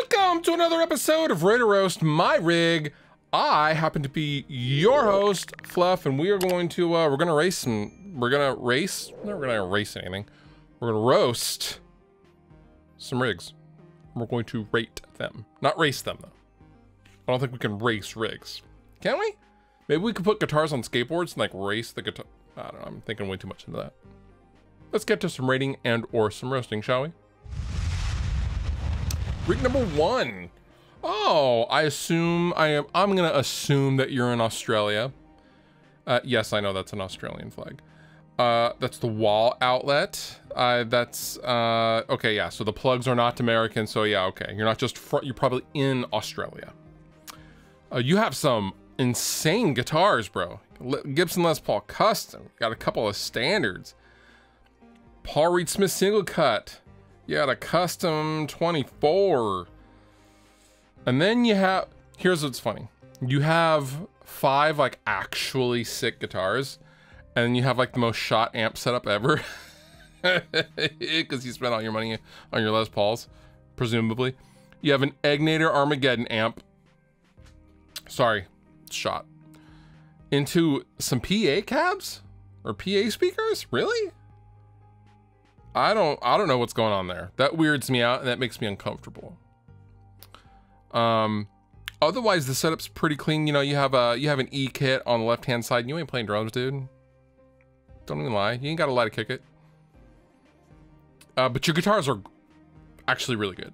Welcome to another episode of Raider Roast My Rig. I happen to be your host, Fluff, and we are going to we're gonna race anything. We're gonna roast some rigs. We're going to rate them, not race them though. I don't think we can race rigs, can we? Maybe we could put guitars on skateboards and like race the guitar. I don't know, I'm thinking way too much into that. Let's get to some rating and or some roasting, shall we? Rig number 1. Oh, I'm gonna assume that you're in Australia. Yes, I know that's an Australian flag. That's the wall outlet. Okay, yeah, so the plugs are not American, so yeah, okay. You're not just you're probably in Australia. You have some insane guitars, bro. Gibson Les Paul Custom. Got a couple of standards. Paul Reed Smith single cut. You got a custom 24. And then you have, here's what's funny. You have 5 like actually sick guitars. And then you have like the most shot amp setup ever. Because you spent all your money on your Les Pauls, presumably. You have an Egnator Armageddon amp. Sorry, shot. Into some PA cabs? Or PA speakers? Really? I don't know what's going on there. That weirds me out and that makes me uncomfortable. Otherwise the setup's pretty clean. You know, you have an E kit on the left hand side. You ain't playing drums, dude. Don't even lie. You ain't got a lot to kick it. But your guitars are actually really good.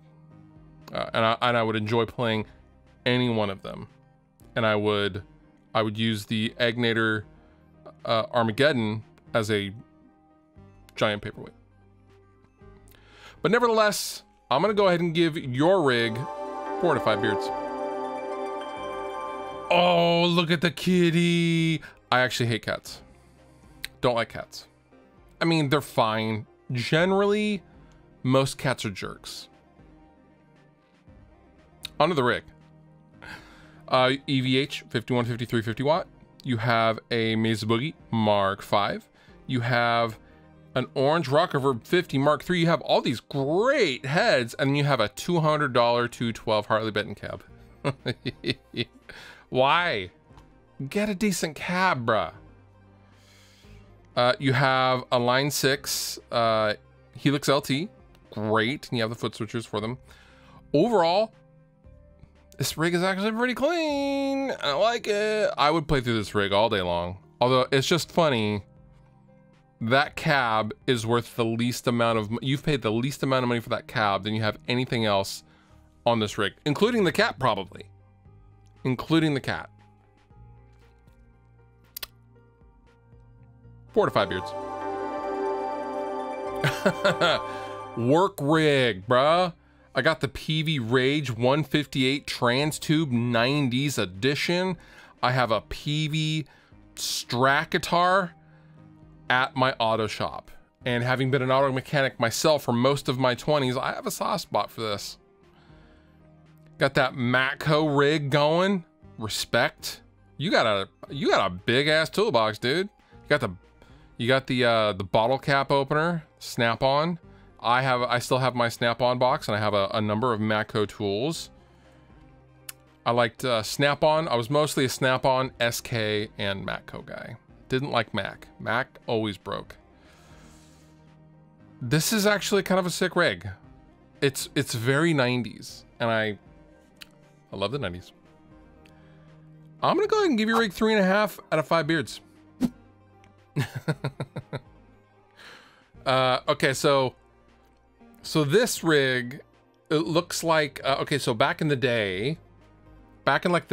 And I would enjoy playing any one of them. And I would use the Egnator Armageddon as a giant paperweight. But nevertheless, I'm gonna go ahead and give your rig 4 to 5 beards. Oh, look at the kitty. I actually hate cats. Don't like cats. I mean, they're fine. Generally, most cats are jerks. Onto the rig. EVH 51, 53, 50 watt. You have a Mesa Boogie Mark V. You have an orange Rock Reverb 50 Mark III. You have all these great heads, and you have a $200 212 Harley Benton cab. Why? Get a decent cab, bruh. You have a Line 6 Helix LT. Great, and you have the foot switchers for them. Overall, this rig is actually pretty clean. I like it. I would play through this rig all day long. Although, it's just funny. That cab is worth the least amount of, you've paid the least amount of money for that cab than you have anything else on this rig, including the cat, probably. Including the cat. 4 to 5 beards. Work rig, bruh. I got the PV Rage 158 Trans Tube 90s edition. I have a PV Strat guitar at my auto shop, and having been an auto mechanic myself for most of my 20s, I have a soft spot for this. Got that Matco rig going. Respect. You got a big ass toolbox, dude. You got the bottle cap opener, snap-on. I still have my snap-on box, and I have a number of Matco tools. I liked snap-on. I was mostly a snap-on, SK, and Matco guy. Didn't like Mac. Mac always broke. This is actually kind of a sick rig. It's very 90s, and I love the 90s. I'm gonna go ahead and give your rig 3.5 out of 5 beards. Okay, so this rig, it looks like okay, so back in the day, back in like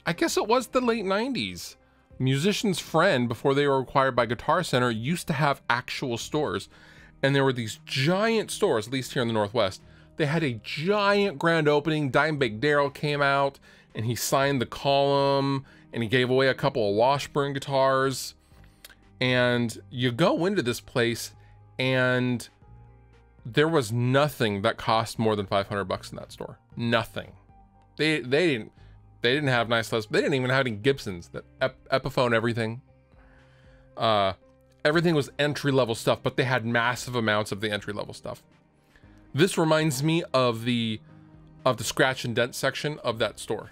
I guess it was the late 90s. Musician's Friend, before they were acquired by Guitar Center, used to have actual stores. And there were these giant stores, at least here in the Northwest. They had a giant grand opening. Dimebag Darrell came out and he signed the column and he gave away a couple of Washburn guitars. And you go into this place and there was nothing that cost more than 500 bucks in that store. Nothing. They didn't have nice Les. They didn't even have any Gibsons. That Epiphone, everything. Everything was entry-level stuff, but they had massive amounts of the entry-level stuff. This reminds me of the scratch and dent section of that store.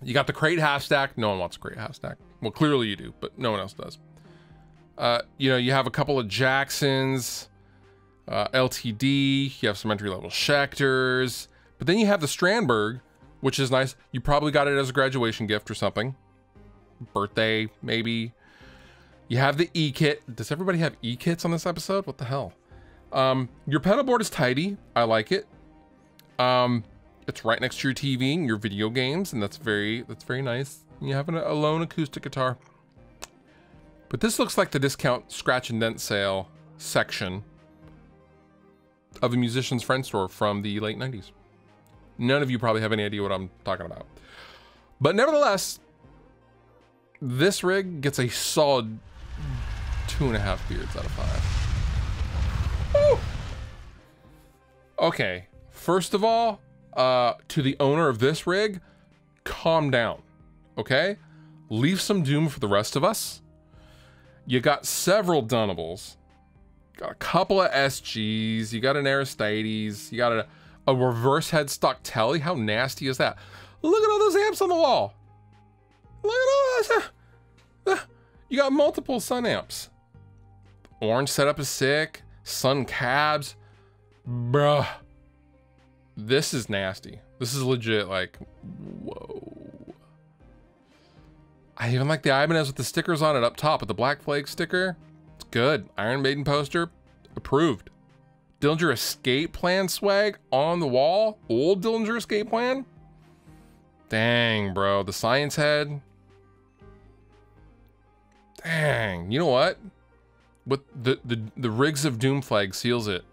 You got the crate half stack. No one wants a crate half stack. Well, clearly you do, but no one else does. You know, you have a couple of Jacksons, LTD. You have some entry-level Schecters, but then you have the Strandberg, which is nice. You probably got it as a graduation gift or something. Birthday, maybe. You have the E-kit. Does everybody have E-kits on this episode? What the hell? Your pedal board is tidy. I like it. It's right next to your TV and your video games, and that's very nice. You have a lone acoustic guitar. But this looks like the discount scratch and dent sale section of a musician's friend store from the late 90s. None of you probably have any idea what I'm talking about. But nevertheless, this rig gets a solid 2.5 beards out of 5. Woo! Okay, first of all, to the owner of this rig, calm down, okay? Leave some doom for the rest of us. You got several Dunables, got a couple of SGs, you got an Aristides, you got a reverse headstock Telly. How nasty is that? Look at all those amps on the wall. Look at all those. You got multiple Sun amps. Orange setup is sick. Sun cabs. Bruh. This is nasty. This is legit, like, whoa. I even like the Ibanez with the stickers on it up top with the Black Flag sticker. It's good. Iron Maiden poster, approved. Dillinger Escape Plan swag on the wall. Old Dillinger Escape Plan. Dang, bro. The Science Head. Dang. You know what? With the Rigs of Doom flag seals it.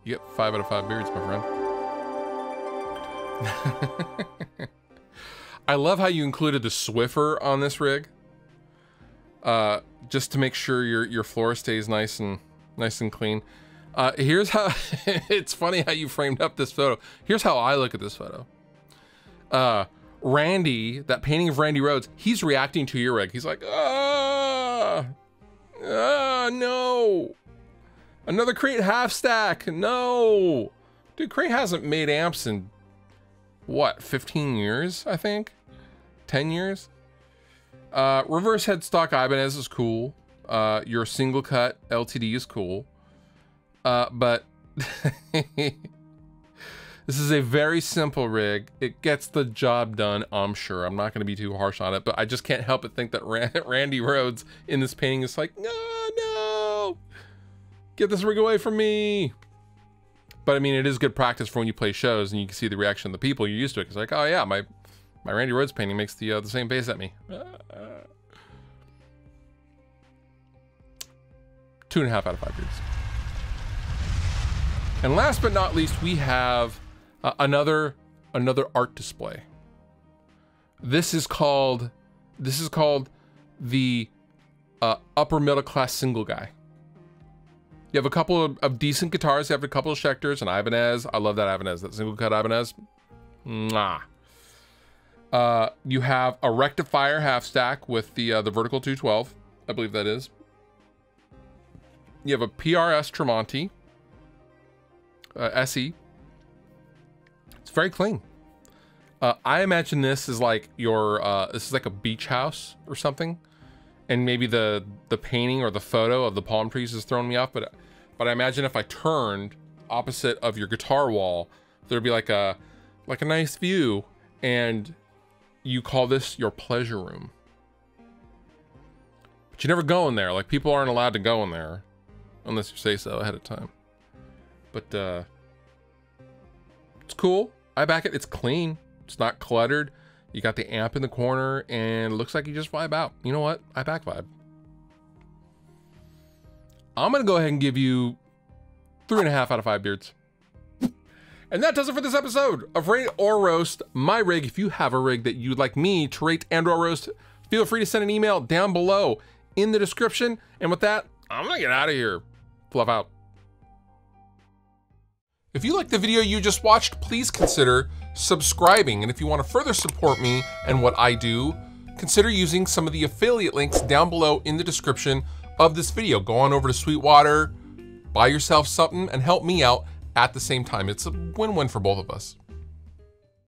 You get 5 out of 5 beards, my friend. I love how you included the Swiffer on this rig, just to make sure your floor stays nice and clean. Here's how it's funny how you framed up this photo. Here's how I look at this photo. Randy, that painting of Randy Rhoads, he's reacting to your rig. He's like, no, another crate half stack. No, dude, Crate hasn't made amps in what, 15 years, I think? 10 years? Reverse headstock Ibanez is cool. Your single cut LTD is cool. But this is a very simple rig. It gets the job done, I'm sure. I'm not going to be too harsh on it, but I just can't help but think that Randy Rhoads in this painting is like, no, get this rig away from me. But I mean, it is good practice for when you play shows and you can see the reaction of the people. You're used to it. It's like, oh yeah, my Randy Rhoads painting makes the same face at me. 2.5 out of 5 beards. And last but not least, we have another art display. This is called the upper middle class single guy. You have a couple of decent guitars. You have a couple of Schecters, an Ibanez. I love that Ibanez, that single cut Ibanez. Mwah. You have a rectifier half stack with the vertical 212, I believe that is. You have a PRS Tremonti SE. It's very clean. I imagine this is like your this is like a beach house or something, and maybe the painting or the photo of the palm trees is throwing me off. But I imagine if I turned opposite of your guitar wall, there'd be like a nice view, and you call this your pleasure room. But you never go in there. Like, people aren't allowed to go in there unless you say so ahead of time. But it's cool. I back it. It's clean. It's not cluttered. You got the amp in the corner, and it looks like you just vibe out. You know what? I back vibe. I'm gonna go ahead and give you 3.5 out of 5 beards. And that does it for this episode of Rate or Roast My Rig. If you have a rig that you'd like me to rate and or roast, feel free to send an email down below in the description. And with that, I'm gonna get out of here. Fluff out. If you liked the video you just watched, please consider subscribing. And if you want to further support me and what I do, consider using some of the affiliate links down below in the description of this video. Go on over to Sweetwater, buy yourself something, and help me out at the same time. It's a win-win for both of us.